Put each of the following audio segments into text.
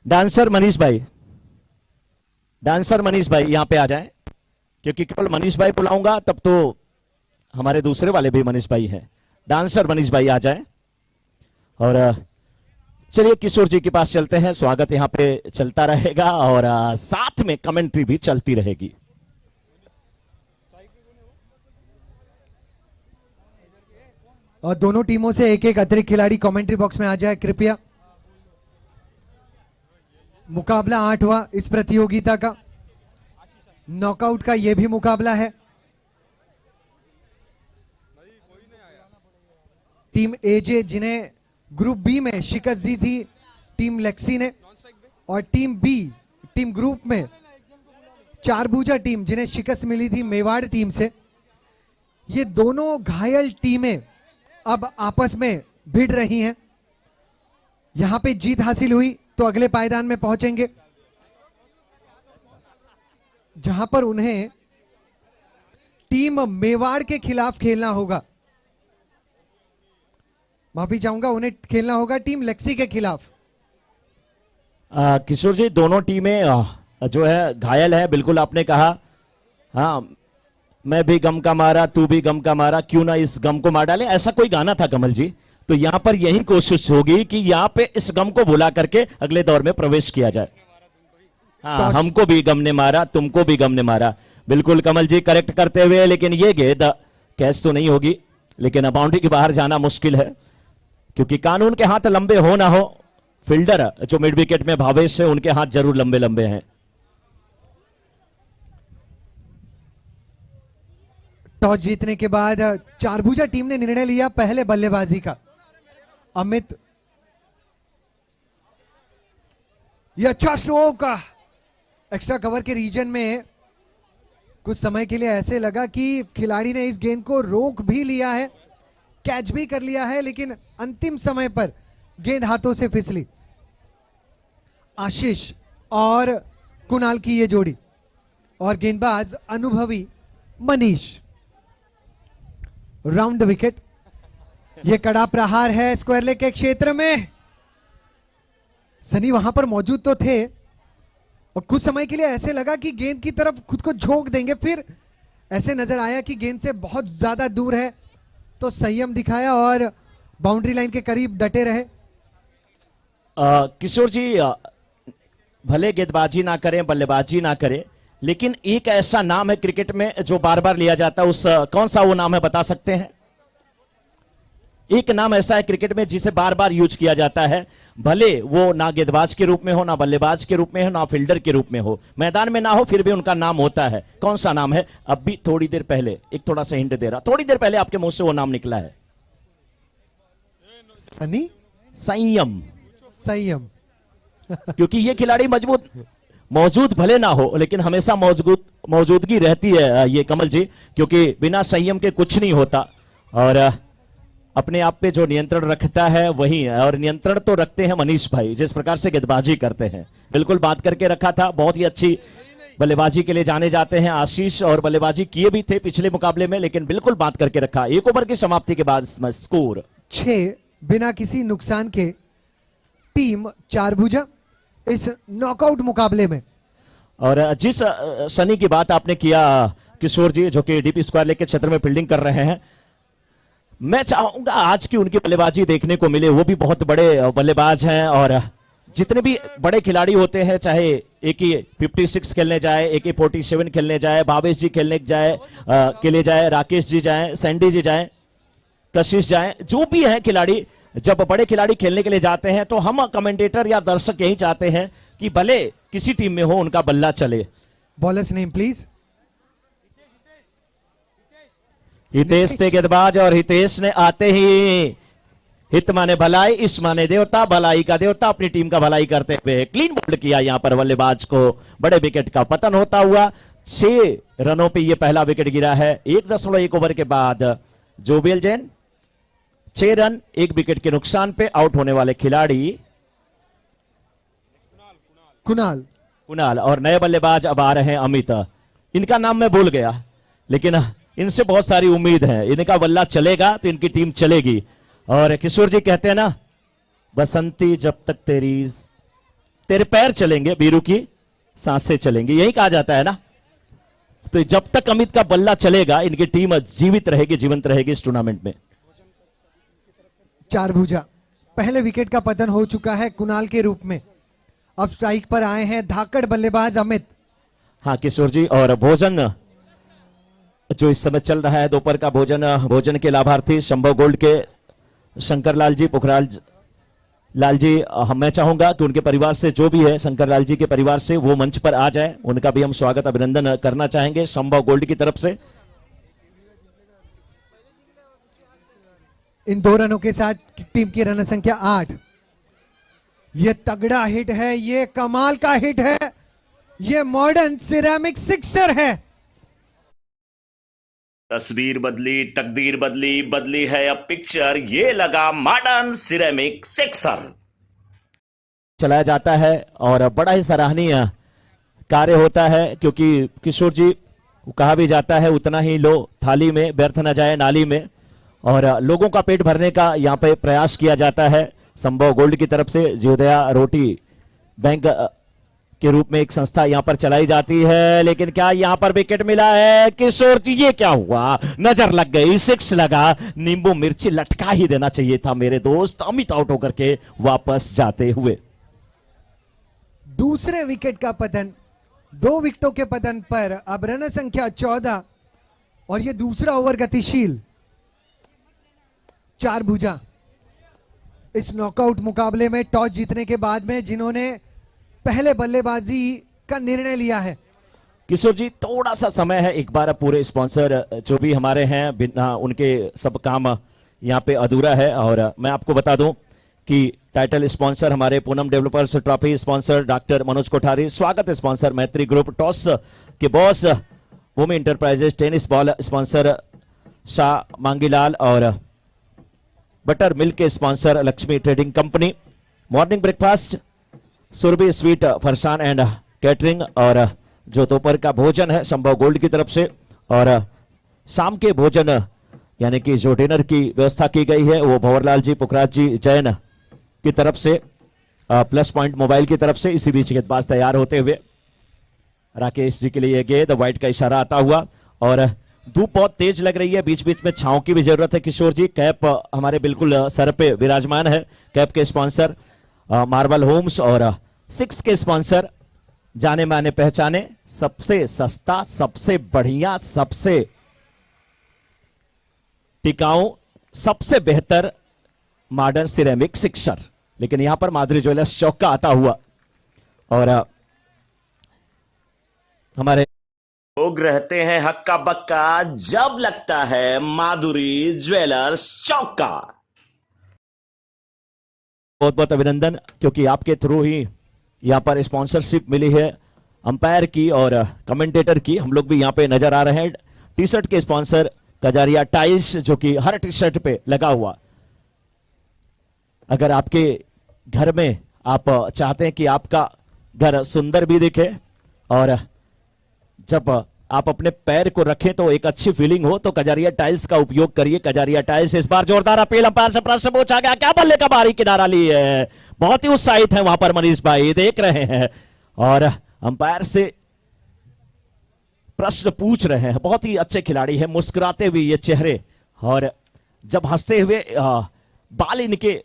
Dancer Manish भाई, dancer Manish भाई यहां पे आ जाएं, क्योंकि केवल मनीष भाई बुलाऊंगा तब तो हमारे दूसरे वाले भी मनीष भाई हैं। डांसर मनीष भाई आ जाएं। और चलिए किशोर जी के पास चलते हैं, स्वागत यहां पे चलता रहेगा और साथ में कमेंट्री भी चलती रहेगी। और दोनों टीमों से एक एक अतिरिक्त खिलाड़ी कमेंट्री बॉक्स में आ जाए कृपया। मुकाबला 8वां इस प्रतियोगिता का, नॉकआउट का यह भी मुकाबला है। टीम एजे जिन्हें ग्रुप बी में शिकस्त दी थी टीम लेक्सी ने, और टीम बी टीम ग्रुप में चारभुजा टीम जिन्हें शिकस्त मिली थी मेवाड़ टीम से। ये दोनों घायल टीमें अब आपस में भिड़ रही हैं। यहां पे जीत हासिल हुई तो अगले पायदान में पहुंचेंगे, जहां पर उन्हें टीम मेवाड़ के खिलाफ खेलना होगा। माफी चाहूंगा, उन्हें खेलना होगा टीम लेक्सी के खिलाफ। किशोर जी, दोनों टीमें जो है घायल है, बिल्कुल आपने कहा। हाँ, मैं भी गम का मारा तू भी गम का मारा, क्यों ना इस गम को मार डालें, ऐसा कोई गाना था कमल जी। तो यहां पर यही कोशिश होगी कि यहां पे इस गम को भुला करके अगले दौर में प्रवेश किया जाए। हाँ, हमको भी गम ने मारा तुमको भी गम ने मारा, बिल्कुल कमल जी करेक्ट करते हुए। लेकिन ये गेंद कैच तो नहीं होगी, लेकिन बाउंड्री के बाहर जाना मुश्किल है, क्योंकि कानून के हाथ लंबे हो ना हो, फील्डर जो मिड विकेट में भावेश है उनके हाथ जरूर लंबे लंबे हैं। टॉस जीतने के बाद चारभुजा टीम ने निर्णय लिया पहले बल्लेबाजी का। अमित, ये अच्छा स्ट्रोक, एक्स्ट्रा कवर के रीजन में कुछ समय के लिए ऐसे लगा कि खिलाड़ी ने इस गेंद को रोक भी लिया है, कैच भी कर लिया है, लेकिन अंतिम समय पर गेंद हाथों से फिसली। आशीष और कुणाल की ये जोड़ी, और गेंदबाज अनुभवी मनीष। राउंड द विकेट, ये कड़ा प्रहार है स्क्वायर लेग के क्षेत्र में। सनी वहां पर मौजूद तो थे और कुछ समय के लिए ऐसे लगा कि गेंद की तरफ खुद को झोंक देंगे, फिर ऐसे नजर आया कि गेंद से बहुत ज्यादा दूर है, तो संयम दिखाया और बाउंड्री लाइन के करीब डटे रहे। किशोर जी, भले गेंदबाजी ना करें बल्लेबाजी ना करें, लेकिन एक ऐसा नाम है क्रिकेट में जो बार बार लिया जाता है, उस कौन सा वो नाम है बता सकते हैं? एक नाम ऐसा है क्रिकेट में जिसे बार बार यूज किया जाता है, भले वो ना गेंदबाज के रूप में हो, ना बल्लेबाज के रूप में हो, ना फील्डर के रूप में हो, मैदान में ना हो, फिर भी उनका नाम होता है। कौन सा नाम है? अभी थोड़ी देर पहले, एक थोड़ा सा हिंट दे रहा, थोड़ी देर पहले आपके मुंह से वो नाम निकला है। सनी? संयम। संयम। क्योंकि ये खिलाड़ी मौजूद भले ना हो, लेकिन हमेशा मौजूदगी रहती है ये कमल जी, क्योंकि बिना संयम के कुछ नहीं होता। और अपने आप पे जो नियंत्रण रखता है वही है, और नियंत्रण तो रखते हैं मनीष भाई, जिस प्रकार से गेंदबाजी करते हैं, बिल्कुल बात करके रखा था। बहुत ही अच्छी बल्लेबाजी के लिए जाने जाते हैं आशीष, और बल्लेबाजी किए भी थे पिछले मुकाबले में, लेकिन बिल्कुल बात करके रखा। एक ओवर की समाप्ति के बाद स्कोर 6 बिना किसी नुकसान के टीम चारभुजा इस नॉकआउट मुकाबले में। और जिस सनी की बात आपने किया किशोर जी, जो कि डीपी स्क्वायर लेग के क्षेत्र में फील्डिंग कर रहे हैं, मैं चाहूंगा आज की उनकी बल्लेबाजी देखने को मिले। वो भी बहुत बड़े बल्लेबाज हैं, और जितने भी बड़े खिलाड़ी होते हैं, चाहे एक ही 56 खेलने जाए, एक ही 47 खेलने जाए, भावेश जी खेलने जाए के लिए जाए, राकेश जी जाए, सैंडी जी जाए, कशिश जाए, जो भी है खिलाड़ी, जब बड़े खिलाड़ी खेलने के लिए जाते हैं तो हम कमेंटेटर या दर्शक यही चाहते हैं कि भले किसी टीम में हो उनका बल्ला चले। Bowlers name please. हितेश थे गेंदबाज, और हितेश ने आते ही हित माने भलाई, इस माने देवता, भलाई का देवता, अपनी टीम का भलाई करते हुए क्लीन बोल्ड किया यहां पर बल्लेबाज को। बड़े विकेट का पतन होता हुआ 6 रनों पे ये पहला विकेट गिरा है 1.1 ओवर के बाद। जोबेल जैन 6 रन 1 विकेट के नुकसान पे आउट होने वाले खिलाड़ी कुणाल, और नए बल्लेबाज अब आ रहे हैं अमित। इनका नाम मैं भूल गया, लेकिन इनसे बहुत सारी उम्मीद है, इनका बल्ला चलेगा तो इनकी टीम चलेगी। और किशोर जी कहते हैं ना, बसंती जब तक तेरे पैर चलेंगे, बीरू की सांसें चलेंगी, यही कहा जाता है ना। तो जब तक अमित का बल्ला चलेगा इनकी टीम जीवित रहेगी, जीवंत रहेगी इस टूर्नामेंट में। चार भुजा, पहले विकेट का पतन हो चुका है कुणाल के रूप में। अब स्ट्राइक पर आए हैं धाकड़ बल्लेबाज अमित। हाँ किशोर जी, और भोजन जो इस समय चल रहा है, दोपहर का भोजन के लाभार्थी शंभव गोल्ड के शंकर लाल जी, पुखराज लाल जी, मैं चाहूंगा कि उनके परिवार से जो भी है, शंकर लाल जी के परिवार से, वो मंच पर आ जाए। उनका भी हम स्वागत अभिनंदन करना चाहेंगे शंभव गोल्ड की तरफ से। इन 2 रनों के साथ टीम की रन संख्या 8। ये तगड़ा हिट है, ये कमाल का हिट है, ये मॉडर्न सिरेमिक सिक्सर है। तस्वीर बदली, तकदीर बदली, बदली है अब पिक्चर, ये लगा मॉडर्न सिरेमिक सिक्सर। चलाया जाता है और बड़ा ही सराहनीय कार्य होता है, क्योंकि किशोर जी कहा भी जाता है उतना ही लो थाली में, व्यर्थ न जाए नाली में, और लोगों का पेट भरने का यहाँ पे प्रयास किया जाता है। संभव गोल्ड की तरफ से जीवदया रोटी बैंक के रूप में एक संस्था यहां पर चलाई जाती है, लेकिन क्या यहां पर विकेट मिला है किशोर जी? ये क्या हुआ, नजर लग गई, 6 लगा, नींबू मिर्ची लटका ही देना चाहिए था मेरे दोस्त। अमित आउट होकर के वापस जाते हुए। दूसरे विकेट का पतन, 2 विकेटों के पतन पर अब रन संख्या 14 और ये दूसरा ओवर गतिशील। चार भुजा इस नॉकआउट मुकाबले में टॉस जीतने के बाद में जिन्होंने पहले बल्लेबाजी का निर्णय लिया है। किशोर जी थोड़ा सा समय है, एक बार पूरे स्पॉन्सर जो भी हमारे हैं, बिना उनके सब काम यहाँ पे अधूरा है। और मैं आपको बता दूं कि टाइटल स्पॉन्सर हमारे Poonam developers, trophy sponsor doctor Manoj Kothari, स्वागत स्पॉन्सर मैत्री ग्रुप, टॉस के boss Bhoomi enterprises, tennis ball sponsor Shah Mangilal, और बटर मिल्क के sponsor Lakshmi trading company, morning breakfast Surabhi sweet Farsan and catering, और जो दोपहर का भोजन है संभव गोल्ड की तरफ से, और शाम के भोजन यानी कि जो डिनर की व्यवस्था की गई है वो भंवरलाल जी, पुखराज जी जैन की तरफ से, प्लस पॉइंट मोबाइल की तरफ से। इसी बीच गेंदबाज तैयार होते हुए राकेश जी के लिए गेंद, व्हाइट का इशारा आता हुआ, और धूप बहुत तेज लग रही है, बीच बीच में छांव की भी जरूरत है किशोर जी। कैप हमारे बिल्कुल सर पे विराजमान है। कैप के स्पॉन्सर मार्बल होम्स, और 6 के स्पॉन्सर जाने माने पहचाने, सबसे सस्ता, सबसे बढ़िया, सबसे टिकाऊ, सबसे बेहतर मॉडर्न सिरेमिक सिक्सर। लेकिन यहां पर माधुरी ज्वेलर्स चौका आता हुआ, और हमारे लोग रहते हैं हक्का बक्का जब लगता है माधुरी ज्वेलर्स चौका। बहुत बहुत अभिनंदन, क्योंकि आपके थ्रू ही यहां पर स्पॉन्सरशिप मिली है अंपायर की और कमेंटेटर की। हम लोग भी यहां पे नजर आ रहे हैं। टी शर्ट के स्पॉन्सर कजारिया टाइल्स, जो कि हर टी शर्ट पे लगा हुआ। अगर आपके घर में आप चाहते हैं कि आपका घर सुंदर भी दिखे और जब आप अपने पैर को रखें तो एक अच्छी फीलिंग हो, तो कजारिया टाइल्स का उपयोग करिए। कजारिया टाइल्स। इस बार जोरदार अपील, अंपायर से प्रश्न पूछा गया, क्या बल्ले का बाहरी किनारा ली है? बहुत ही उत्साहित है वहां पर मनीष भाई, देख रहे हैं और अंपायर से प्रश्न पूछ रहे हैं। बहुत ही अच्छे खिलाड़ी हैं, मुस्कुराते हुए ये चेहरे, और जब हंसते हुए बाल इनके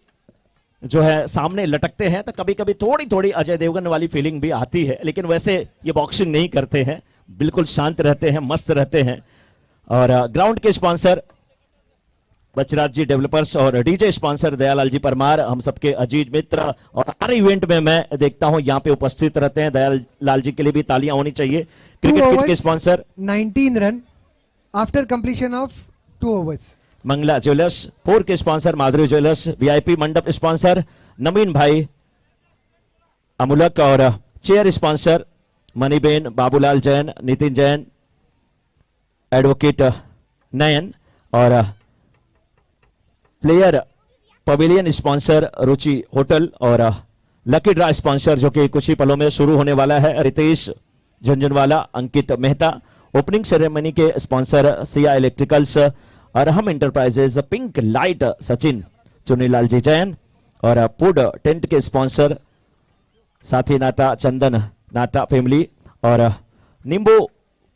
जो है सामने लटकते हैं तो कभी कभी थोड़ी थोड़ी अजय देवगन वाली फीलिंग भी आती है। लेकिन वैसे ये बॉक्सिंग नहीं करते हैं, बिल्कुल शांत रहते हैं, मस्त रहते हैं। और ग्राउंड के स्पॉन्सर बचराज जी डेवलपर्स और डीजे स्पॉन्सर दयालाल जी परमार, हम सबके अजीज मित्र, और हर इवेंट में मैं देखता हूं यहाँ पे उपस्थित रहते हैं। दयालाल जी के लिए भी तालियां होनी चाहिए। क्रिकेट किट के sponsor 19 run after completion of 2 overs. Mangala jewellers. 4 के sponsor Madhuri jewellers. VIP mandap sponsor Naveen bhai Amulak, और chair sponsor Maniben, Babulal Jain, Nitin Jain, advocate Nayan, और player pavilion sponsor Ruchi hotel, और लकी ड्रा स्पॉन्सर जो कि कुछ ही पलों में शुरू होने वाला है, रितेश झुंझुनवाला, अंकित मेहता। ओपनिंग सेरेमनी के sponsor Siya electricals, Arham enterprises, pink light Sachin, Chunilal ji Jain, और फूड टेंट के स्पॉन्सर साथ ही नाता चंदन नाता फैमिली और नींबू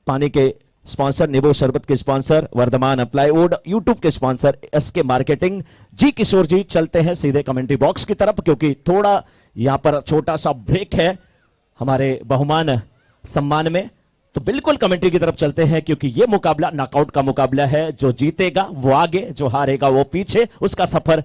पानी के स्पॉन्सर, नींबू शरबत के स्पॉन्सर, वर्धमान प्लाईवुड, यूट्यूब के स्पॉन्सर एसके मार्केटिंग। जी किशोर जी, चलते हैं सीधे कमेंट्री बॉक्स की तरफ क्योंकि थोड़ा यहां पर छोटा सा ब्रेक है हमारे बहुमान सम्मान में। तो बिल्कुल कमेंट्री की तरफ चलते हैं क्योंकि यह मुकाबला नॉकआउट का मुकाबला है। जो जीतेगा वो आगे, जो हारेगा वो पीछे। उसका सफर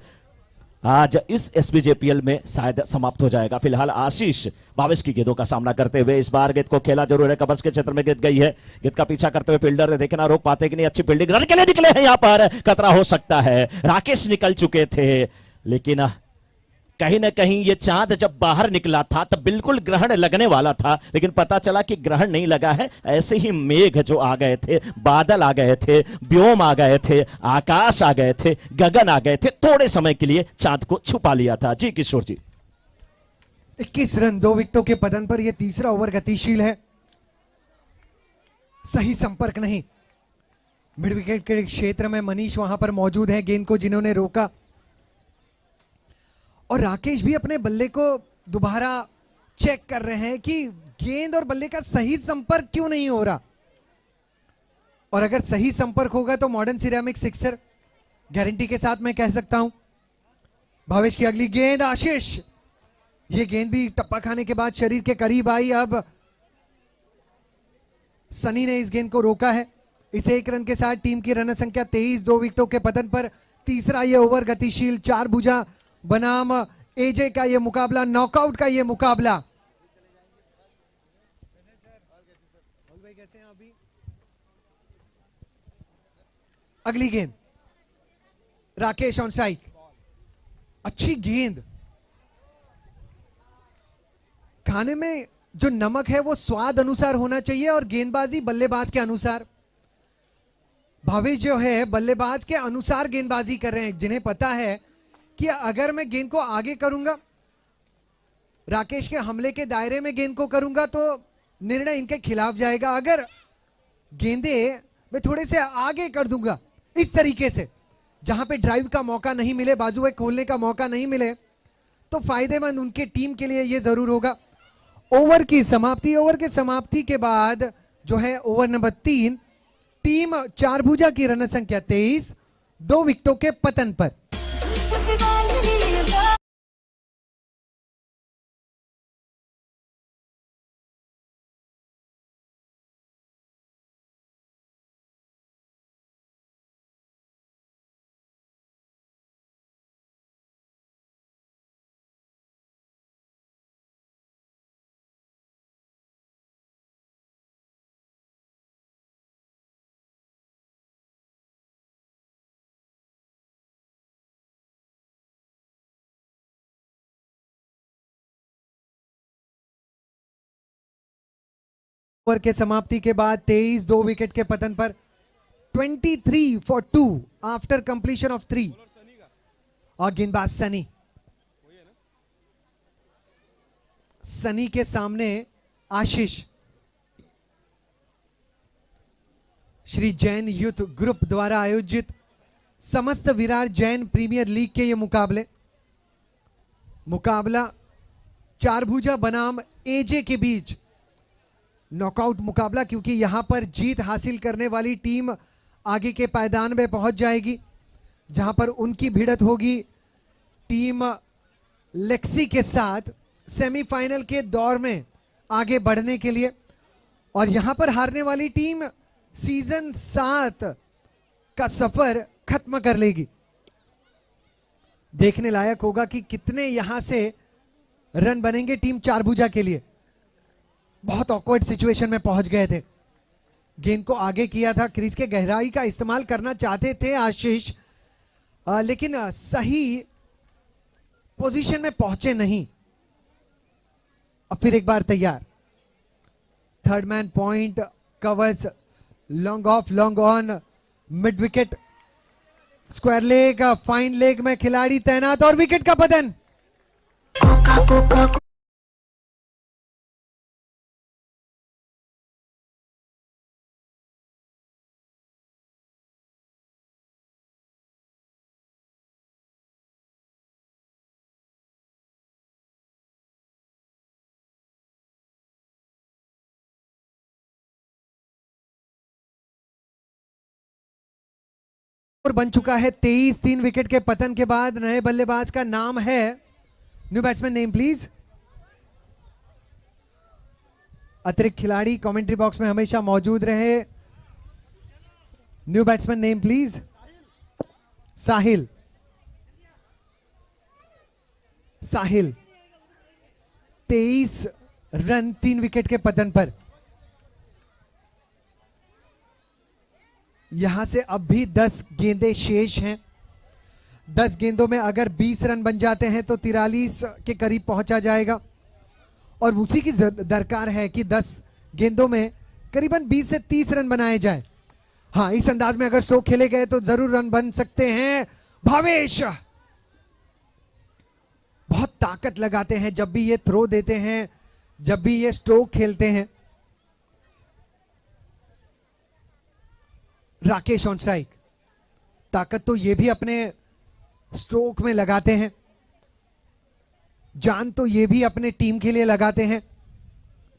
आज इस एसपीजेपीएल में शायद समाप्त हो जाएगा। फिलहाल आशीष भावेश की गेंदों का सामना करते हुए इस बार गेंद को खेला जरूर है, कवर्स के क्षेत्र में गेंद गई है। गेंद का पीछा करते हुए फील्डर देखना रोक पाते कि नहीं, अच्छी फील्डिंग, रन के लिए निकले हैं। यहां पर खतरा हो सकता है, राकेश निकल चुके थे लेकिन कहीं ना कहीं ये चांद जब बाहर निकला था तब बिल्कुल ग्रहण लगने वाला था, लेकिन पता चला कि ग्रहण नहीं लगा है। ऐसे ही मेघ जो आ गए थे, बादल आ गए थे, व्योम आ गए थे, आकाश आ गए थे, गगन आ गए थे, थोड़े समय के लिए चांद को छुपा लिया था। जी किशोर जी, 21 रन 2 विकेटों के पतन पर यह तीसरा ओवर गतिशील है, सही संपर्क नहीं। मिड विकेट के क्षेत्र में मनीष वहां पर मौजूद है, गेंद को जिन्होंने रोका, और राकेश भी अपने बल्ले को दोबारा चेक कर रहे हैं कि गेंद और बल्ले का सही संपर्क क्यों नहीं हो रहा। और अगर सही संपर्क होगा तो मॉडर्न सिरेमिक सिक्सर गारंटी के साथ मैं कह सकता हूं। भावेश की अगली गेंद, आशीष, ये गेंद भी टप्पा खाने के बाद शरीर के करीब आई। अब सनी ने इस गेंद को रोका है। इस 1 रन के साथ टीम की रन संख्या 23, 2 विकेटों के पतन पर तीसरा ये ओवर गतिशील, 4 भुजा बनाम एजे का ये मुकाबला, नॉकआउट का ये मुकाबला। अगली गेंद, राकेश ऑन स्ट्राइक, अच्छी गेंद। खाने में जो नमक है वो स्वाद अनुसार होना चाहिए और गेंदबाजी बल्लेबाज के अनुसार। भावेश जो है बल्लेबाज के अनुसार गेंदबाजी कर रहे हैं, जिन्हें पता है कि अगर मैं गेंद को आगे करूंगा, राकेश के हमले के दायरे में गेंद को करूंगा तो निर्णय इनके खिलाफ जाएगा। अगर गेंदे मैं थोड़े से आगे कर दूंगा इस तरीके से, जहां पे ड्राइव का मौका नहीं मिले, बाजुएं खोलने का मौका नहीं मिले, तो फायदेमंद उनके टीम के लिए यह जरूर होगा। ओवर की समाप्ति, ओवर के समाप्ति के बाद जो है ओवर नंबर 3, टीम चार भुजा की रन संख्या 23, 2 विकेटों के पतन पर। ओवर के समाप्ति के बाद 23, 2 विकेट के पतन पर 23 फॉर 2 आफ्टर कंप्लीशन ऑफ 3। और गेंदबाज सनी, सनी के सामने आशीष। श्री जैन यूथ ग्रुप द्वारा आयोजित समस्त विरार जैन प्रीमियर लीग के ये मुकाबला चारभुजा बनाम एजे के बीच नॉकआउट मुकाबला, क्योंकि यहां पर जीत हासिल करने वाली टीम आगे के पायदान में पहुंच जाएगी, जहां पर उनकी भिड़त होगी टीम लेक्सी के साथ सेमीफाइनल के दौर में आगे बढ़ने के लिए। और यहां पर हारने वाली टीम सीजन 7 का सफर खत्म कर लेगी। देखने लायक होगा कि कितने यहां से रन बनेंगे टीम चारभुजा के लिए। बहुत ऑकवर्ड सिचुएशन में पहुंच गए थे, गेंद को आगे किया था, क्रीज के गहराई का इस्तेमाल करना चाहते थे आशीष, लेकिन सही पोजीशन में पहुंचे नहीं। अब फिर एक बार तैयार, third man point, covers, long off, long on, mid wicket, square leg, fine leg में खिलाड़ी तैनात और विकेट का पतन। और बन चुका है 23। 3 विकेट के पतन के बाद नए बल्लेबाज का नाम है, न्यू बैट्समैन नेम प्लीज। अतिरिक्त खिलाड़ी कमेंट्री बॉक्स में हमेशा मौजूद रहे। New batsman name please. Sahil. Sahil 23 run 3 wicket के पतन पर। यहां से अब भी 10 गेंदें शेष हैं। 10 गेंदों में अगर 20 रन बन जाते हैं तो 43 के करीब पहुंचा जाएगा, और उसी की दरकार है कि 10 गेंदों में करीबन 20 से 30 रन बनाए जाए। हाँ, इस अंदाज में अगर स्ट्रोक खेले गए तो जरूर रन बन सकते हैं। भावेश बहुत ताकत लगाते हैं जब भी ये थ्रो देते हैं, जब भी ये स्ट्रोक खेलते हैं। Rakesh on strike. ताकत तो ये भी अपने स्ट्रोक में लगाते हैं, जान तो ये भी अपने टीम के लिए लगाते हैं।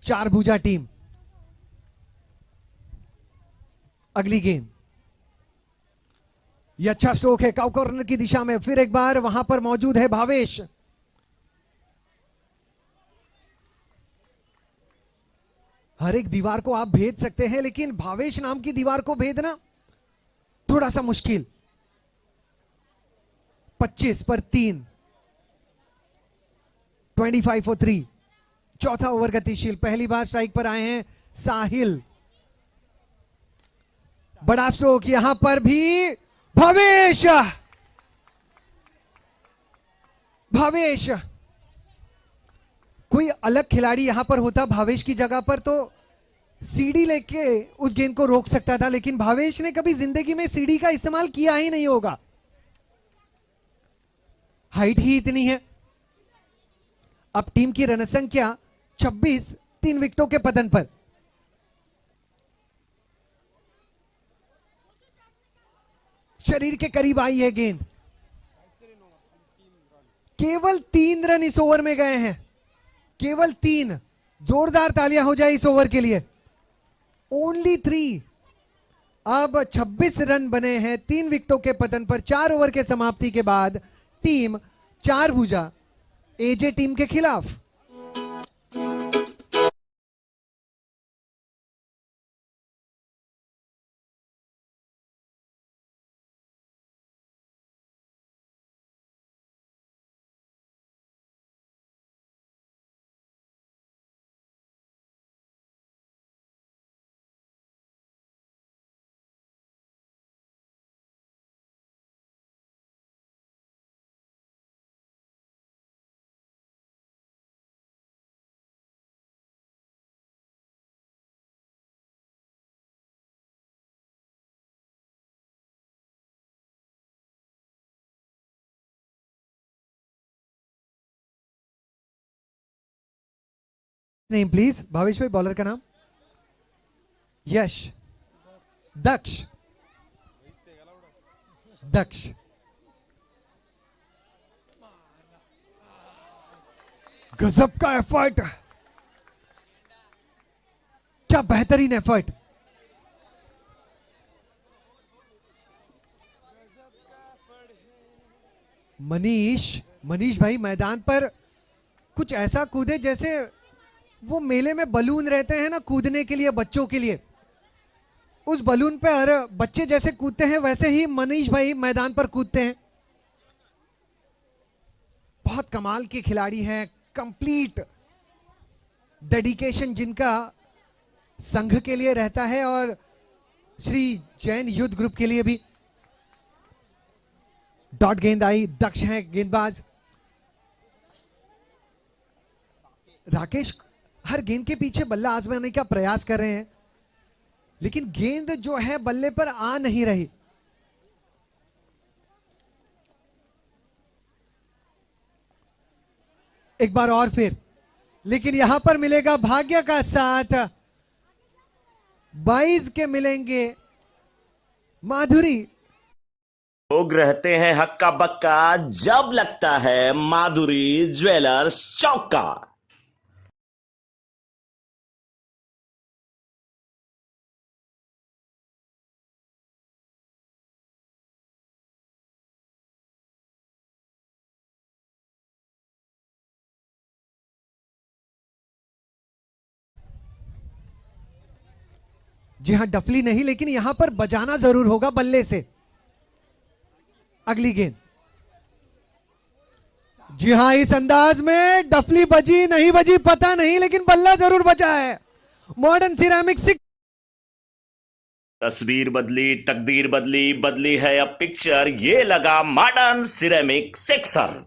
4 भुजा टीम। अगली गेंद, ये अच्छा स्ट्रोक है काउ कॉर्नर की दिशा में। फिर एक बार वहां पर मौजूद है भावेश। हर एक दीवार को आप भेद सकते हैं, लेकिन भावेश नाम की दीवार को भेदना थोड़ा सा मुश्किल। 25 पर 3, 25 for 3। चौथा ओवर गतिशील। पहली बार स्ट्राइक पर आए हैं साहिल। बड़ा स्ट्रोक यहां पर भी। भावेश। भावेश कोई अलग खिलाड़ी यहां पर होता भावेश की जगह पर तो सीढ़ी लेके उस गेंद को रोक सकता था, लेकिन भावेश ने कभी जिंदगी में सीढ़ी का इस्तेमाल किया ही नहीं होगा। हाइट ही इतनी है। अब टीम की रन संख्या 26, 3 विकेटों के पतन पर। शरीर के करीब आई है गेंद। केवल 3 रन इस ओवर में गए हैं, केवल 3। जोरदार तालियां हो जाए इस ओवर के लिए। ओनली 3। अब 26 रन बने हैं 3 विकेटों के पतन पर। 4 ओवर के समाप्ति के बाद टीम 4 भुजा एजे टीम के खिलाफ। Name please. भावेश भाई, बॉलर का नाम। यश। दक्ष। दक्ष। गजब का एफर्ट, क्या बेहतरीन एफर्ट। मनीष भाई मैदान पर कुछ ऐसा कूदे जैसे वो मेले में बलून रहते हैं ना कूदने के लिए बच्चों के लिए, उस बलून पे हर बच्चे जैसे कूदते हैं वैसे ही मनीष भाई मैदान पर कूदते हैं। बहुत कमाल के खिलाड़ी हैं, कंप्लीट डेडिकेशन जिनका संघ के लिए रहता है और श्री जैन युद्ध ग्रुप के लिए भी। डॉट गेंद आई, दक्ष है गेंदबाज। राकेश हर गेंद के पीछे बल्ला आजमाने का प्रयास कर रहे हैं, लेकिन गेंद जो है बल्ले पर आ नहीं रही। एक बार और फिर, लेकिन यहां पर मिलेगा भाग्य का साथ। 22 के मिलेंगे माधुरी। लोग रहते हैं हक्का बक्का जब लगता है माधुरी ज्वेलर्स चौका। जी हां, डफली नहीं, लेकिन यहां पर बजाना जरूर होगा बल्ले से। अगली गेंद। जी हां, इस अंदाज में डफली बजी नहीं बजी पता नहीं, लेकिन बल्ला जरूर बजा है। Modern ceramic 6। तस्वीर बदली, तकदीर बदली, बदली है अब पिक्चर, ये लगा मॉडर्न सिरेमिक सिक्सर।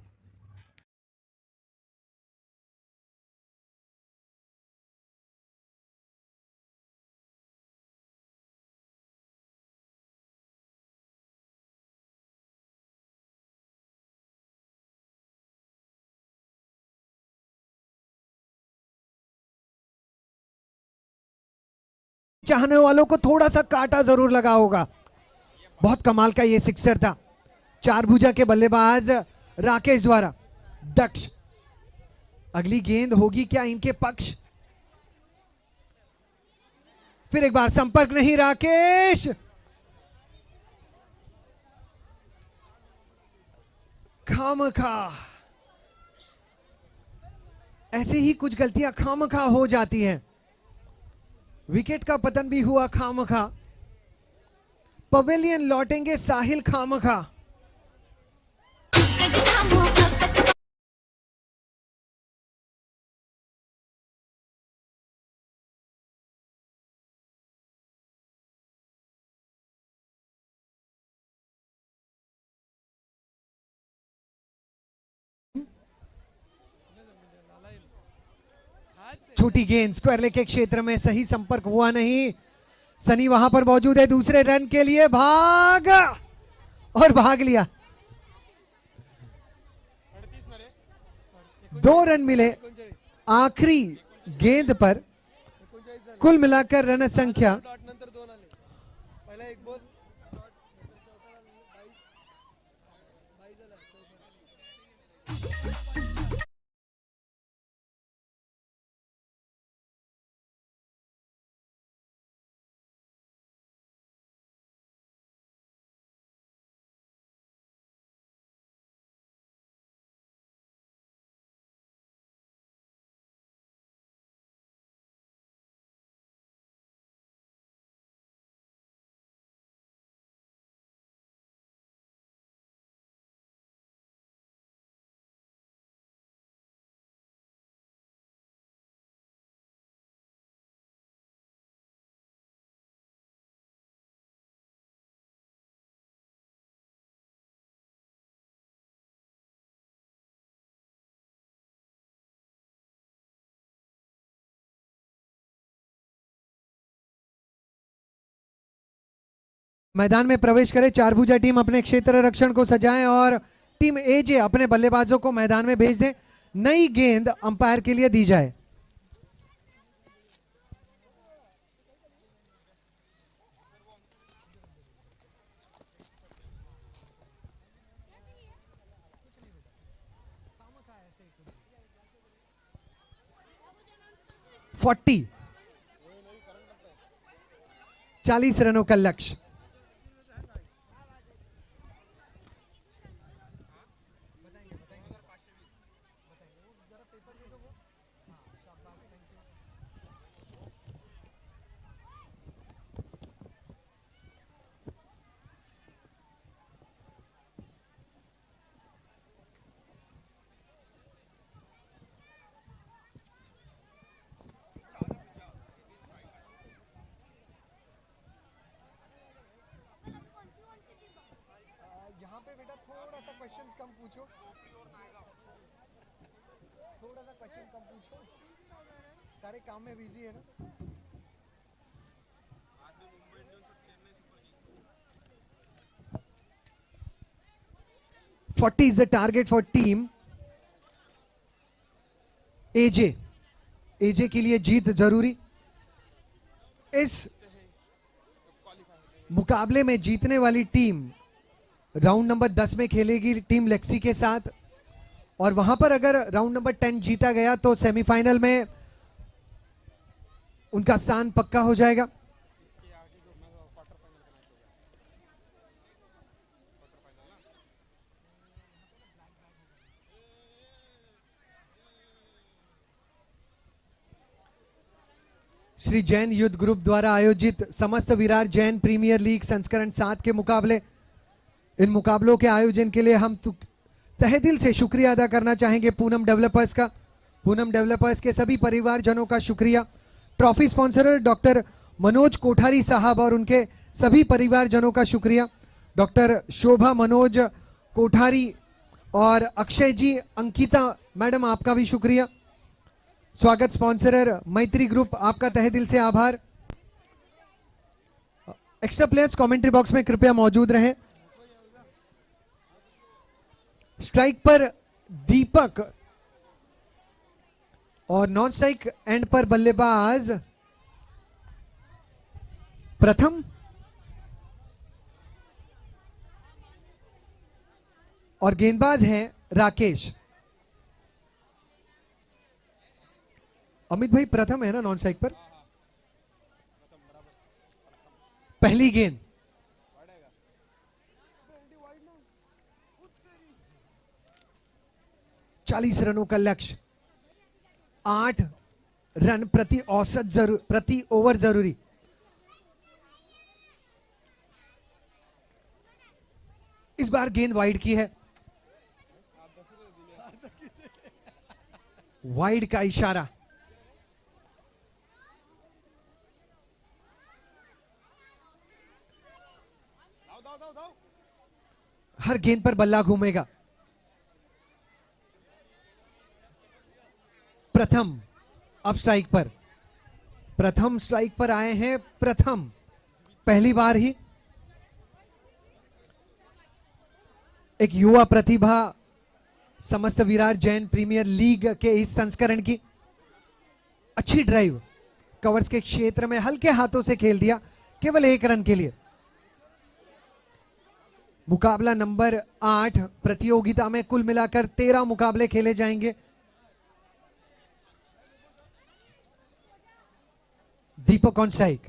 चाहने वालों को थोड़ा सा काटा जरूर लगा होगा। बहुत कमाल का ये सिक्सर था। चार भुजा के बल्लेबाज राकेश द्वारा। दक्ष, अगली गेंद होगी क्या इनके पक्ष? फिर एक बार संपर्क नहीं, राकेश। खामखा, ऐसे ही कुछ गलतियां खामखा हो जाती हैं। विकेट का पतन भी हुआ खामखा। पवेलियन लौटेंगे साहिल खामखा। छोटी गेंद स्क्वायर लेग के क्षेत्र में, सही संपर्क हुआ नहीं। सनी वहां पर मौजूद है दूसरे रन के लिए, भाग और भाग लिया। 2 रन मिले आखिरी गेंद पर। कुल मिलाकर रन संख्या मैदान में प्रवेश करे। चार भुजा टीम अपने क्षेत्र रक्षण को सजाएं और टीम एजे अपने बल्लेबाजों को मैदान में भेज दें। नई गेंद अंपायर के लिए दी जाए। फोर्टी 40 रनों का लक्ष्य। यहाँ पे बेटा थोड़ा सा क्वेश्चंस कम पूछो, थोड़ा सा क्वेश्चन कम पूछो, सारे काम में बिजी है ना। Forty is the target for team एजे। एजे के लिए जीत जरूरी। इस मुकाबले में जीतने वाली टीम राउंड नंबर 10 में खेलेगी टीम लेक्सी के साथ, और वहां पर अगर राउंड नंबर 10 जीता गया तो सेमीफाइनल में उनका स्थान पक्का हो जाएगा। श्री जैन युद्ध ग्रुप द्वारा आयोजित समस्त विरार जैन प्रीमियर लीग संस्करण 7 के मुकाबले, इन मुकाबलों के आयोजन के लिए हम तहे दिल से शुक्रिया अदा करना चाहेंगे पूनम डेवलपर्स का। पूनम डेवलपर्स के सभी परिवारजनों का शुक्रिया। Trophy sponsor doctor Manoj Kothari साहब और उनके सभी परिवारजनों का शुक्रिया। डॉक्टर शोभा मनोज कोठारी और अक्षय जी, अंकिता मैडम आपका भी शुक्रिया। स्वागत स्पॉन्सरर मैत्री ग्रुप, आपका तहे दिल से आभार। एक्स्ट्रा प्लेयर्स कमेंट्री बॉक्स में कृपया मौजूद रहें। स्ट्राइक पर दीपक और नॉन स्ट्राइक एंड पर बल्लेबाज प्रथम और गेंदबाज हैं राकेश। अमित भाई प्रथम है ना नॉन स्ट्राइक पर? पहली गेंद, चालीस रनों का लक्ष्य, 8 रन प्रति औसत प्रति ओवर जरूरी। इस बार गेंद वाइड की है, वाइड का इशारा। हर गेंद पर बल्ला घूमेगा। प्रथम अब स्ट्राइक पर, प्रथम स्ट्राइक पर आए हैं प्रथम, पहली बार ही। एक युवा प्रतिभा समस्त विरार जैन प्रीमियर लीग के इस संस्करण की। अच्छी ड्राइव, कवर्स के क्षेत्र में हल्के हाथों से खेल दिया, केवल 1 रन के लिए। मुकाबला नंबर 8, प्रतियोगिता में कुल मिलाकर 13 मुकाबले खेले जाएंगे। दीपक ऑन स्ट्राइक,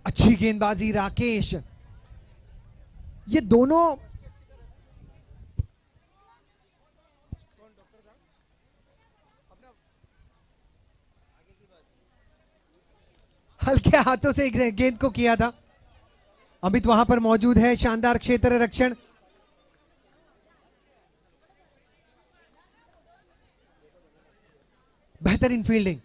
अच्छी गेंदबाजी राकेश। ये दोनों हल्के हाथों से एक गेंद को किया था। अमित वहां पर मौजूद है। शानदार क्षेत्र रक्षण, बेहतरीन फील्डिंग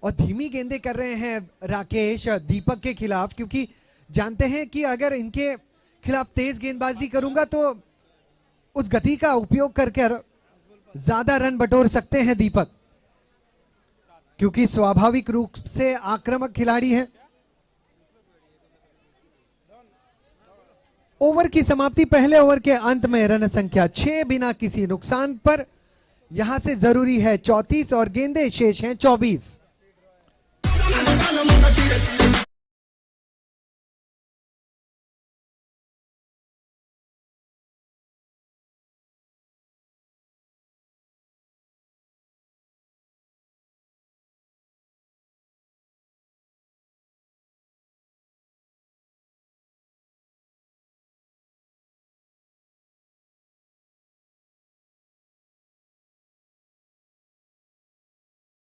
और धीमी गेंदें कर रहे हैं राकेश दीपक के खिलाफ, क्योंकि जानते हैं कि अगर इनके खिलाफ तेज गेंदबाजी करूंगा तो उस गति का उपयोग करके ज्यादा रन बटोर सकते हैं दीपक, क्योंकि स्वाभाविक रूप से आक्रामक खिलाड़ी हैं। ओवर की समाप्ति, पहले ओवर के अंत में रन संख्या 6 बिना किसी नुकसान पर। यहां से जरूरी है 34 और गेंदें शेष हैं 24।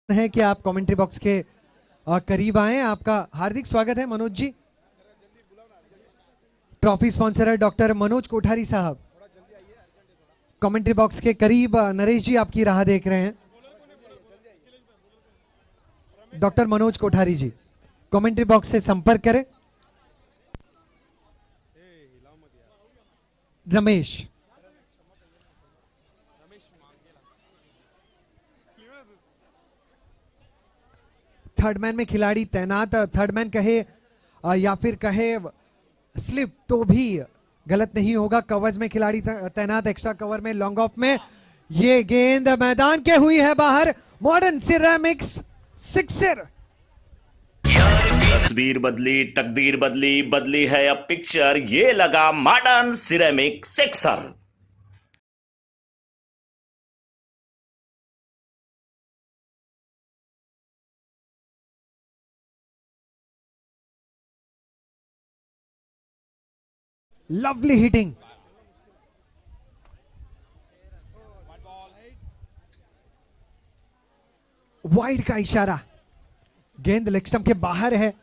है कि आप कमेंट्री बॉक्स के करीब आए। आपका हार्दिक स्वागत है मनोज जी। ट्रॉफी स्पॉन्सर है डॉक्टर मनोज कोठारी साहब। कमेंट्री बॉक्स के करीब नरेश जी आपकी राह देख रहे हैं। डॉक्टर मनोज कोठारी जी, कमेंट्री बॉक्स से संपर्क करें। रमेश, थर्ड मैन में खिलाड़ी तैनात, थर्ड मैन कहे या फिर कहे स्लिप तो भी गलत नहीं होगा। कवर्स में खिलाड़ी तैनात, एक्स्ट्रा कवर में, लॉन्ग ऑफ में। ये गेंद मैदान के हुई है बाहर। Modern ceramics sixer. तस्वीर बदली, तकदीर बदली, बदली है अब पिक्चर, ये लगा modern ceramic sixer. Lovely hitting. Wide का इशारा, गेंद लेग स्टंप के बाहर है।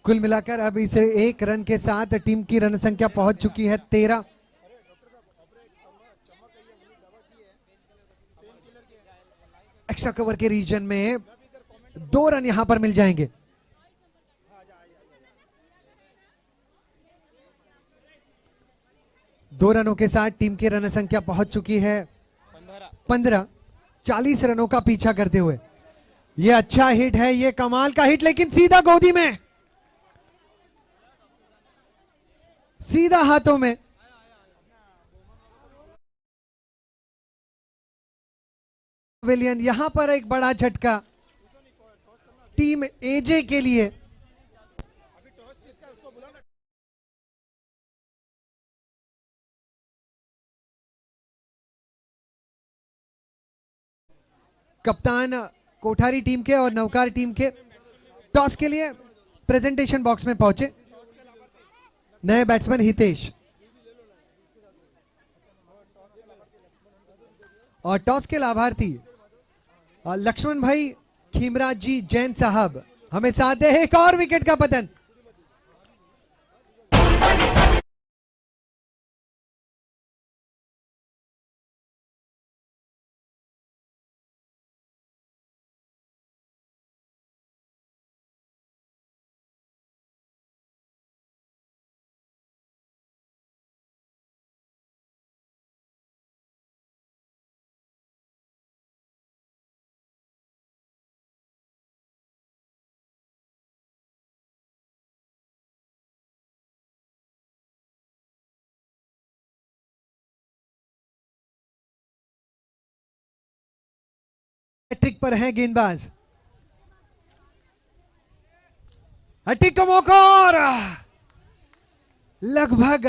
कुल मिलाकर अब इसे 1 रन के साथ टीम की रन संख्या पहुंच चुकी है 13। एक्स्ट्रा कवर के रीजन में 2 रन यहां पर मिल जाएंगे। दो रनों के साथ टीम की रन संख्या पहुंच चुकी है 15। 40 रनों का पीछा करते हुए ये अच्छा हिट है, ये कमाल का हिट, लेकिन सीधा गोदी में, सीधा हाथों में। विलियन यहां पर एक बड़ा झटका टीम एजे के लिए। कप्तान कोठारी टीम के और नवकार टीम के टॉस के लिए प्रेजेंटेशन बॉक्स में पहुंचे नए बैट्समैन हितेश, और टॉस के लाभार्थी लक्ष्मण भाई खीमराज जी जैन साहब हमें साथ दे। एक और विकेट का पतन। हैट्रिक पर है गेंदबाज, हैट्रिक का मौका, और लगभग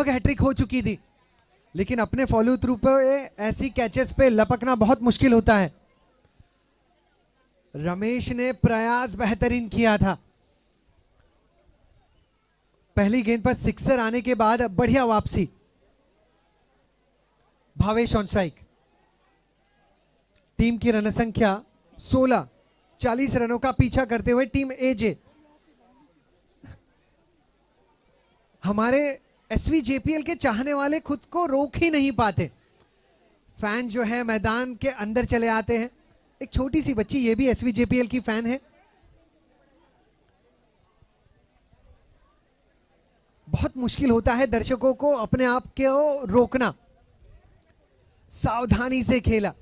हैट्रिक हो चुकी थी, लेकिन अपने फॉलो थ्रू पे ऐसी कैचेस पे लपकना बहुत मुश्किल होता है। रमेश ने प्रयास बेहतरीन किया था। पहली गेंद पर सिक्सर आने के बाद बढ़िया वापसी। Bhavesh on strike. टीम की रन संख्या 16। 40 रनों का पीछा करते हुए टीम एजे। हमारे एसवीजेपीएल के चाहने वाले खुद को रोक ही नहीं पाते। फैन जो है मैदान के अंदर चले आते हैं। एक छोटी सी बच्ची ये भी एसवीजेपीएल की फैन है। बहुत मुश्किल होता है दर्शकों को अपने आप को रोकना। सावधानी से खेला।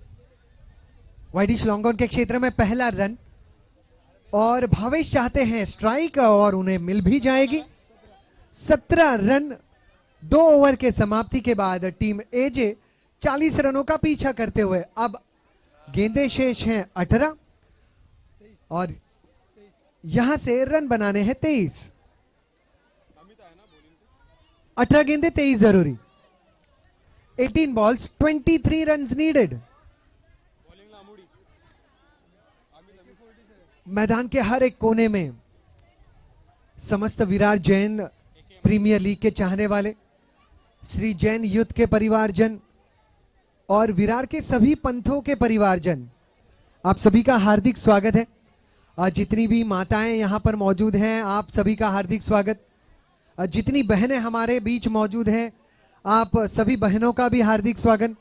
वाइडिश लॉन्ग ऑन के क्षेत्र में पहला रन, और भावेश चाहते हैं स्ट्राइक, और उन्हें मिल भी जाएगी। 17 रन 2 ओवर के समाप्ति के बाद टीम एजे 40 रनों का पीछा करते हुए अब गेंदे शेष हैं 18, और यहां से रन बनाने हैं 23। 18 गेंदे 23 जरूरी। 18 बॉल्स 23 रन्स नीडेड। मैदान के हर एक कोने में समस्त विराट जैन प्रीमियर लीग के चाहने वाले, श्री जैन युद्ध के परिवारजन और विराट के सभी पंथों के परिवारजन, आप सभी का हार्दिक स्वागत है। और जितनी भी माताएं यहां पर मौजूद हैं, आप सभी का हार्दिक स्वागत। और जितनी बहनें हमारे बीच मौजूद हैं, आप सभी बहनों का भी हार्दिक स्वागत।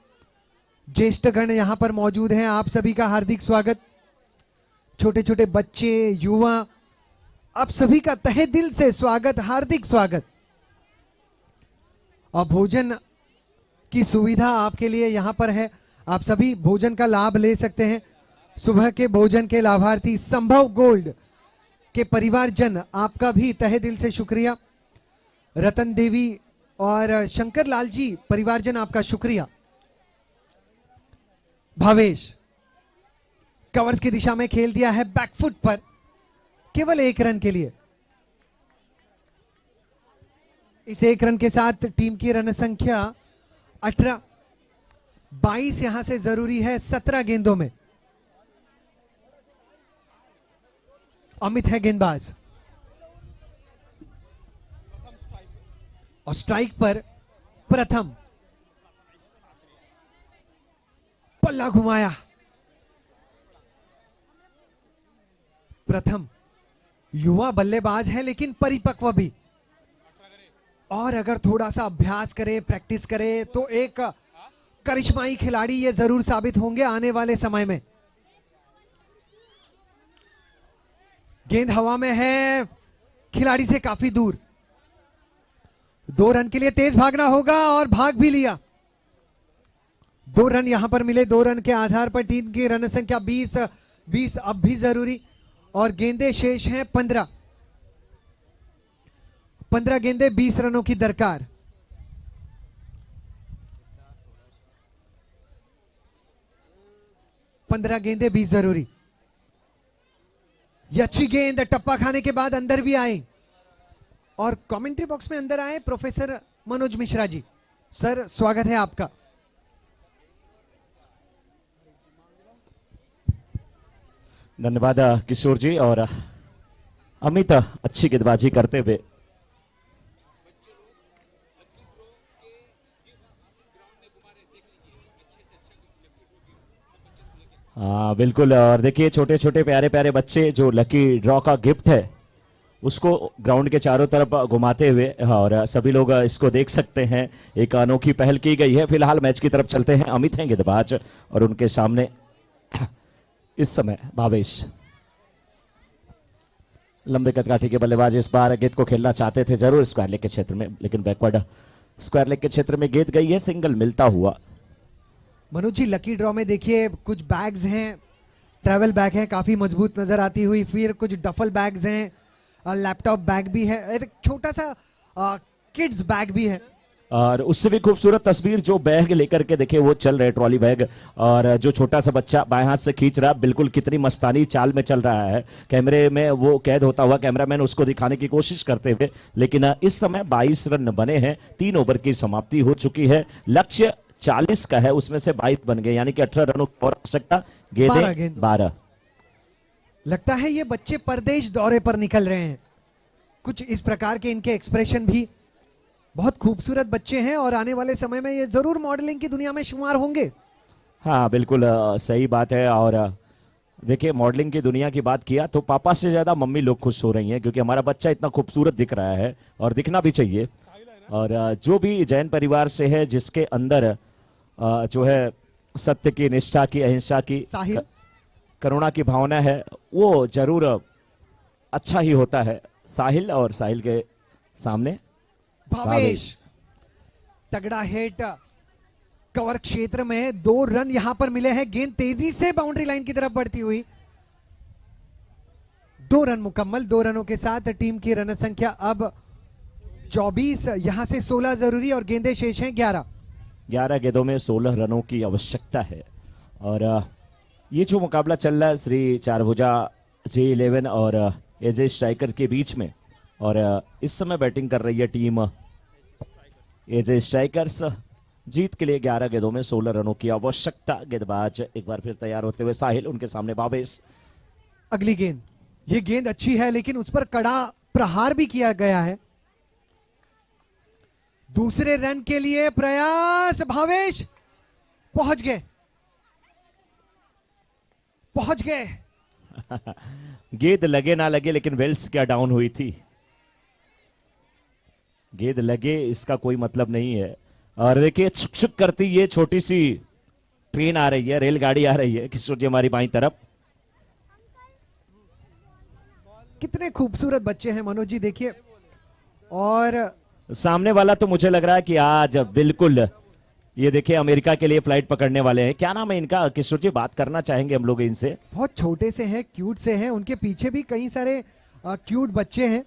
ज्येष्ठगण यहां पर मौजूद हैं, आप सभी का हार्दिक स्वागत। छोटे छोटे बच्चे, युवा, आप सभी का तहे दिल से स्वागत, हार्दिक स्वागत। और भोजन की सुविधा आपके लिए यहां पर है। आप सभी भोजन का लाभ ले सकते हैं। सुबह के भोजन के लाभार्थी संभव गोल्ड के परिवारजन, आपका भी तहे दिल से शुक्रिया। रतन देवी और शंकर लाल जी परिवारजन, आपका शुक्रिया। भावेश कवर्स की दिशा में खेल दिया है बैकफुट पर, केवल 1 रन के लिए। इस 1 रन के साथ टीम की रन संख्या 18। 22 यहां से जरूरी है 17 गेंदों में। अमित है गेंदबाज, और स्ट्राइक पर प्रथम। पल्ला घुमाया, प्रथम युवा बल्लेबाज है लेकिन परिपक्व भी, और अगर थोड़ा सा अभ्यास करे, प्रैक्टिस करे तो एक करिश्माई खिलाड़ी ये जरूर साबित होंगे आने वाले समय में। गेंद हवा में है, खिलाड़ी से काफी दूर। 2 रन के लिए तेज भागना होगा और भाग भी लिया। 2 रन यहां पर मिले। 2 रन के आधार पर टीम की रन संख्या 20 अब भी जरूरी, और गेंदें शेष हैं 15 गेंदें 20 रनों की दरकार। पंद्रह गेंदें 20 जरूरी। ये अच्छी गेंद टप्पा खाने के बाद अंदर भी आई, और कमेंट्री बॉक्स में अंदर आए प्रोफेसर मनोज मिश्रा जी। सर स्वागत है आपका। धन्यवाद किशोर जी। और अमित अच्छी गेंदबाजी करते हुए हाँ बिल्कुल। और देखिए छोटे छोटे प्यारे प्यारे बच्चे जो लकी ड्रॉ का गिफ्ट है उसको ग्राउंड के चारों तरफ घुमाते हुए, और सभी लोग इसको देख सकते हैं। एक अनोखी पहल की गई है। फिलहाल मैच की तरफ चलते हैं। अमित हैं गेंदबाज और उनके सामने इस समय भावेश। लंबे कदकाठी के बल्लेबाज इस बार गेंद को खेलना चाहते थे जरूर स्क्वायर लेग के क्षेत्र में, लेकिन बैकवर्ड स्क्वायर लेग के क्षेत्र में गेंद गई है, सिंगल मिलता हुआ। मनोज जी लकी ड्रॉ में देखिए कुछ बैग्स हैं, ट्रैवल बैग है, काफी मजबूत नजर आती हुई, फिर कुछ डफल बैग्स हैं, लैपटॉप बैग भी है, एक छोटा सा किड्स बैग भी है, और उससे भी खूबसूरत तस्वीर जो बैग लेकर के देखिए वो चल रहे ट्रॉली बैग, और जो छोटा सा बच्चा बाएं हाथ से खींच रहा, बिल्कुल कितनी मस्तानी चाल में चल रहा है। कैमरे में वो कैद होता हुआ कैमरामैन उसको दिखाने की कोशिश करते हुए, लेकिन इस समय 22 रन बने हैं। 3 ओवर की समाप्ति हो चुकी है। लक्ष्य 40 का है, उसमें से 22 बन गए, यानी कि 18 रनों की और आवश्यकता। गेंदें 12। लगता है ये बच्चे परदेश दौरे पर निकल रहे हैं, कुछ इस प्रकार के इनके एक्सप्रेशन भी। बहुत खूबसूरत बच्चे हैं और आने वाले समय में ये जरूर मॉडलिंग की दुनिया में शुमार होंगे। हाँ बिल्कुल सही बात है। और देखिए मॉडलिंग की दुनिया की बात किया तो पापा से ज्यादा मम्मी लोग खुश हो रही हैं, क्योंकि हमारा बच्चा इतना खूबसूरत दिख रहा है और दिखना भी चाहिए। और जो भी जैन परिवार से है, जिसके अंदर जो है सत्य की, निष्ठा की, अहिंसा की, करुणा की भावना है, वो जरूर अच्छा ही होता है। साहिल, और साहिल के सामने भावेश। तगड़ा हिट कवर क्षेत्र में 2 रन यहां पर मिले हैं। गेंद तेजी से बाउंड्री लाइन की तरफ बढ़ती हुई। 2 रन मुकम्मल। 2 रनों के साथ टीम की रन संख्या अब 24, यहां से 16 जरूरी और गेंदें शेष हैं 11। 11 गेंदों में 16 रनों की आवश्यकता है। और ये जो मुकाबला चल रहा है श्री चारभुजा J11 और एजे स्ट्राइकर के बीच में, और इस समय बैटिंग कर रही है टीम एजे स्ट्राइकर्स। जीत के लिए 11 गेंदों में 16 रनों की आवश्यकता। गेंदबाज एक बार फिर तैयार होते हुए साहिल, उनके सामने भावेश। अगली गेंद, ये गेंद अच्छी है लेकिन उस पर कड़ा प्रहार भी किया गया है। दूसरे रन के लिए प्रयास। भावेश पहुंच गए, पहुंच गए। गेंद लगे ना लगे, लेकिन वेल्स क्या डाउन हुई थी। गेंद लगे इसका कोई मतलब नहीं है। और देखिए छुक छुक करती ये छोटी सी ट्रेन आ रही है, रेलगाड़ी आ रही है किशोर जी हमारी बाईं तरफ। कितने खूबसूरत बच्चे हैं मनोज जी, देखिए। और सामने वाला तो मुझे लग रहा है कि आज बिल्कुल ये देखिए अमेरिका के लिए फ्लाइट पकड़ने वाले हैं। क्या नाम है इनका किशोर जी, बात करना चाहेंगे हम लोग इनसे। बहुत छोटे से हैं, क्यूट से हैं, उनके पीछे भी कई सारे क्यूट बच्चे हैं।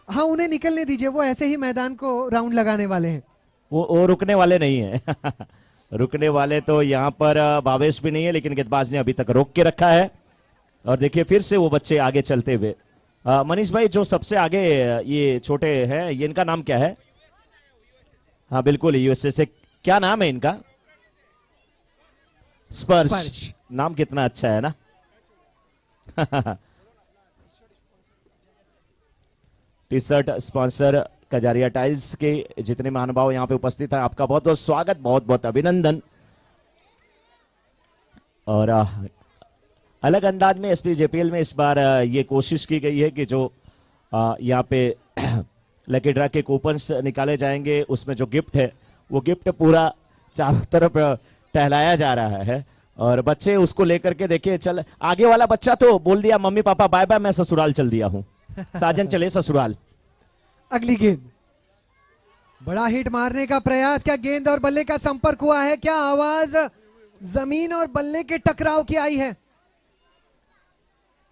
हाँ उन्हें निकलने दीजिए, वो ऐसे ही मैदान को राउंड लगाने वाले हैं। वो रुकने वाले नहीं है। रुकने वाले तो यहाँ पर भावेश भी नहीं है, लेकिन गेंदबाज ने अभी तक रोक के रखा है। और देखिए फिर से वो बच्चे आगे चलते हुए। मनीष भाई जो सबसे आगे ये छोटे हैं, ये इनका नाम क्या है? हाँ बिल्कुल यूएसए से। क्या नाम है इनका? स्पर्श। नाम कितना अच्छा है ना। T shirt sponsor Kajaria tiles के जितने महानुभाव यहाँ पे उपस्थित हैं, आपका बहुत बहुत स्वागत, बहुत बहुत अभिनंदन। और अलग अंदाज में एसपी जेपीएल में इस बार ये कोशिश की गई है कि जो यहाँ पे लकी ड्रा के कूपन्स निकाले जाएंगे, उसमें जो गिफ्ट है वो गिफ्ट पूरा चारों तरफ टहलाया जा रहा है और बच्चे उसको लेकर के देखिए, चल आगे वाला बच्चा तो बोल दिया मम्मी पापा बाय बाय, मैं ससुराल चल दिया हूं, साजन चले ससुराल। अगली गेंद, बड़ा हिट मारने का प्रयास, क्या गेंद और बल्ले का संपर्क हुआ है, क्या आवाज जमीन और बल्ले के टकराव की आई है।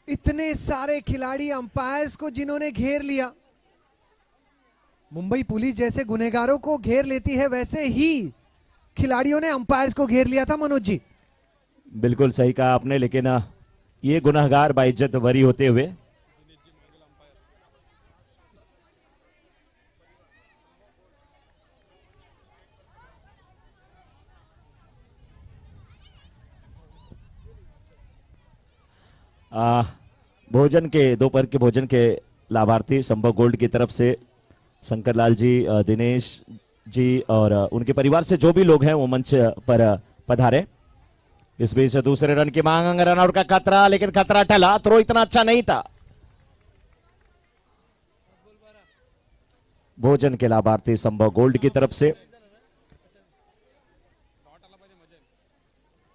इतने सारे खिलाड़ी अंपायर्स को जिन्होंने घेर लिया, मुंबई पुलिस जैसे गुनहगारों को घेर लेती है वैसे ही खिलाड़ियों ने अंपायर्स को घेर लिया था। मनोज जी, बिल्कुल सही कहा आपने, लेकिन ये गुनहगार बाइज्जत बरी होते हुए भोजन के दोपहर के भोजन के लाभार्थी संभव गोल्ड की तरफ से शंकर लाल जी, दिनेश जी और उनके परिवार से जो भी लोग हैं वो मंच पर पधारे। इस बीच दूसरे रन की मांग, रनआउट का खतरा, लेकिन खतरा टला, थ्रो इतना अच्छा नहीं था। भोजन के लाभार्थी संभव गोल्ड की तरफ से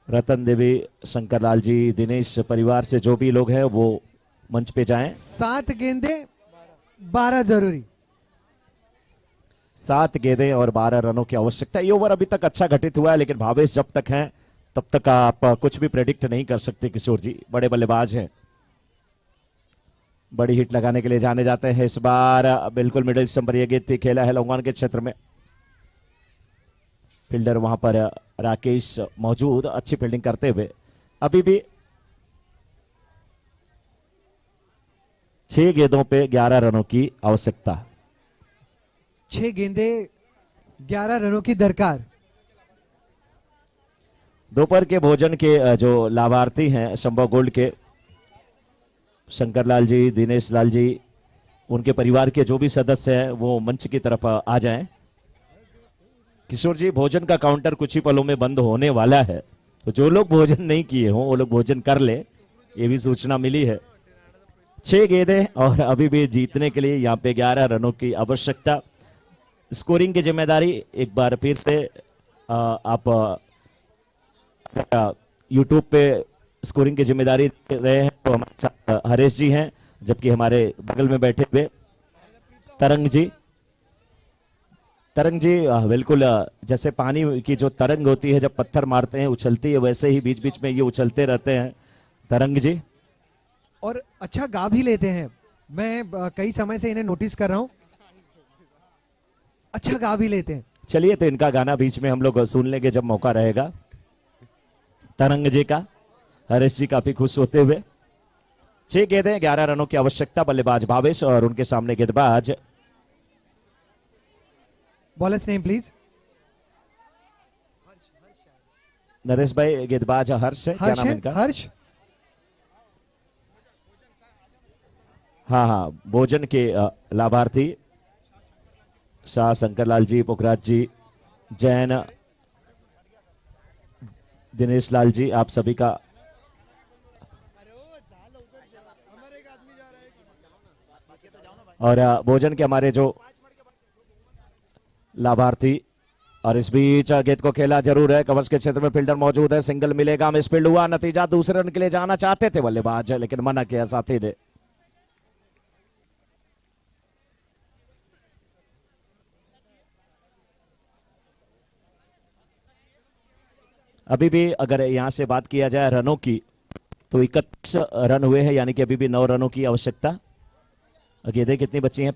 रतन देवी, शंकर लाल जी, दिनेश परिवार से जो भी लोग हैं वो मंच पे जाएं। 7 गेंदे 12 जरूरी, 7 गेंदें और 12 रनों की आवश्यकता। ये ओवर अभी तक अच्छा घटित हुआ है, लेकिन भावेश जब तक हैं तब तक आप कुछ भी प्रेडिक्ट नहीं कर सकते। किशोर जी बड़े बल्लेबाज हैं, बड़ी हिट लगाने के लिए जाने जाते हैं। इस बार बिल्कुल मिडिल स्टंप पर यह गेंद थी, खेला है लौंगन के क्षेत्र में, फील्डर वहां पर राकेश मौजूद, अच्छी फील्डिंग करते हुए। अभी भी 6 गेंदों पे 11 रनों की आवश्यकता। 6 गेंदे 11 रनों की दरकार। दोपहर के भोजन के जो लाभार्थी हैं संभव गोल्ड के, शंकर लाल जी, दिनेश लाल जी, उनके परिवार के जो भी सदस्य हैं वो मंच की तरफ आ जाएं। किशोर जी, भोजन का काउंटर कुछ ही पलों में बंद होने वाला है, तो जो लोग भोजन नहीं किए हों वो लोग भोजन कर ले, ये भी सूचना मिली है। 6 गेंदें और अभी भी जीतने के लिए यहाँ पे 11 रनों की आवश्यकता। स्कोरिंग की जिम्मेदारी एक बार फिर से आप यूट्यूब पे स्कोरिंग की जिम्मेदारी रहे हैं तो हमारे साथ हरेश जी हैं, जबकि हमारे बगल में बैठे हुए तरंग जी। तरंग जी बिल्कुल जैसे पानी की जो तरंग होती है जब पत्थर मारते हैं उछलती है, वैसे ही बीच बीच में ये उछलते रहते हैं तरंग जी, और अच्छा गा भी लेते हैं। मैं कई समय से इन्हें नोटिस कर रहा हूं, अच्छा गा भी लेते हैं। चलिए तो इनका गाना बीच में हम लोग सुन लेंगे जब मौका रहेगा। तरंग जी का, हरेश जी काफी खुश होते हुए। 6 गेंदें 11 रनों की आवश्यकता। बल्लेबाज भावेश और उनके सामने गेंदबाज, बॉलर्स नेम प्लीज। नरेश भाई, गेंदबाज हर्ष है, क्या हर्ष नाम है, इनका? हर्ष। हाँ हाँ, भोजन के लाभार्थी शाह, शंकर लाल जी, पुखराज जी, जैन, दिनेश लाल जी, आप सभी का और भोजन के हमारे जो लाभार्थी। और इस बीच गेंद को खेला जरूर है, कवर्स के क्षेत्र में फील्डर मौजूद है, सिंगल मिलेगा, मिस फील्ड हुआ, नतीजा दूसरे रन के लिए जाना चाहते थे बल्लेबाज, लेकिन मना किया साथी ने। अभी भी अगर यहां से बात किया जाए रनों की तो 31 रन हुए हैं, यानी कि अभी भी 9 रनों की आवश्यकता। गेंदें कितनी बची हैं?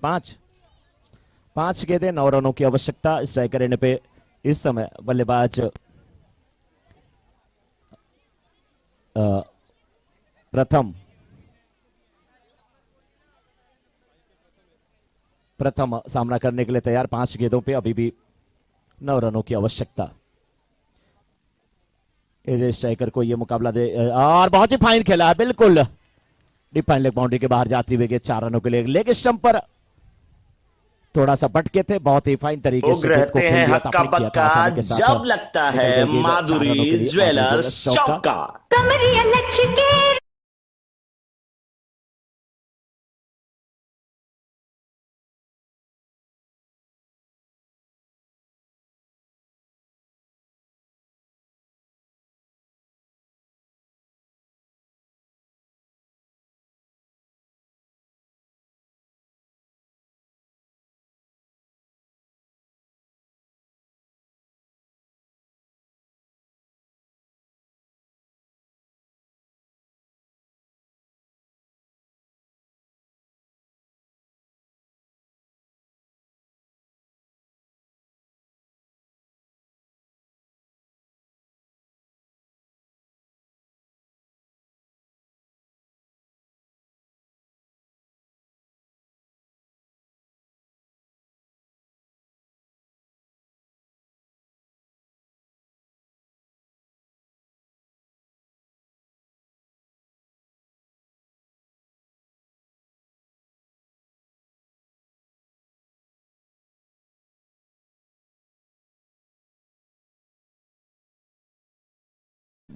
5 गेंदें 9 रनों की आवश्यकता। स्ट्राइकर एंड पे इस समय बल्लेबाज प्रथम सामना करने के लिए तैयार। 5 गेंदों पे अभी भी 9 रनों की आवश्यकता। एजे स्ट्राइकर को ये मुकाबला दे, और बहुत ही फाइन खेला है, बिल्कुल डीप फाइन लेग बाउंड्री के बाहर जाती हुई 4 रनों के लिए। लेग स्टंप पर थोड़ा सा भटके थे, बहुत ही फाइन तरीके से रहते हैं हक्का बक्का जब लगता है माधुरी ज्वेलर्स चौका।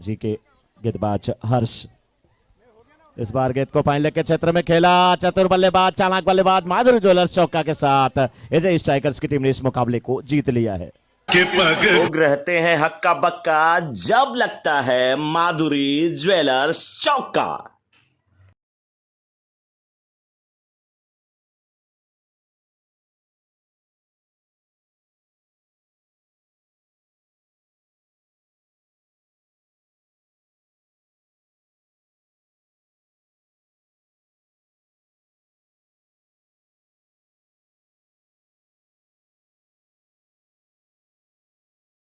जी के गेंदबाज हर्ष इस बार गेंद को फाइनल के क्षेत्र में खेला, चतुर बल्लेबाज चालाक बल्लेबाज माधुरी ज्वेलर्स चौका के साथ एजे स्ट्राइकर्स की टीम ने इस मुकाबले को जीत लिया है। लोग रहते हैं हक्का बक्का जब लगता है माधुरी ज्वेलर्स चौका।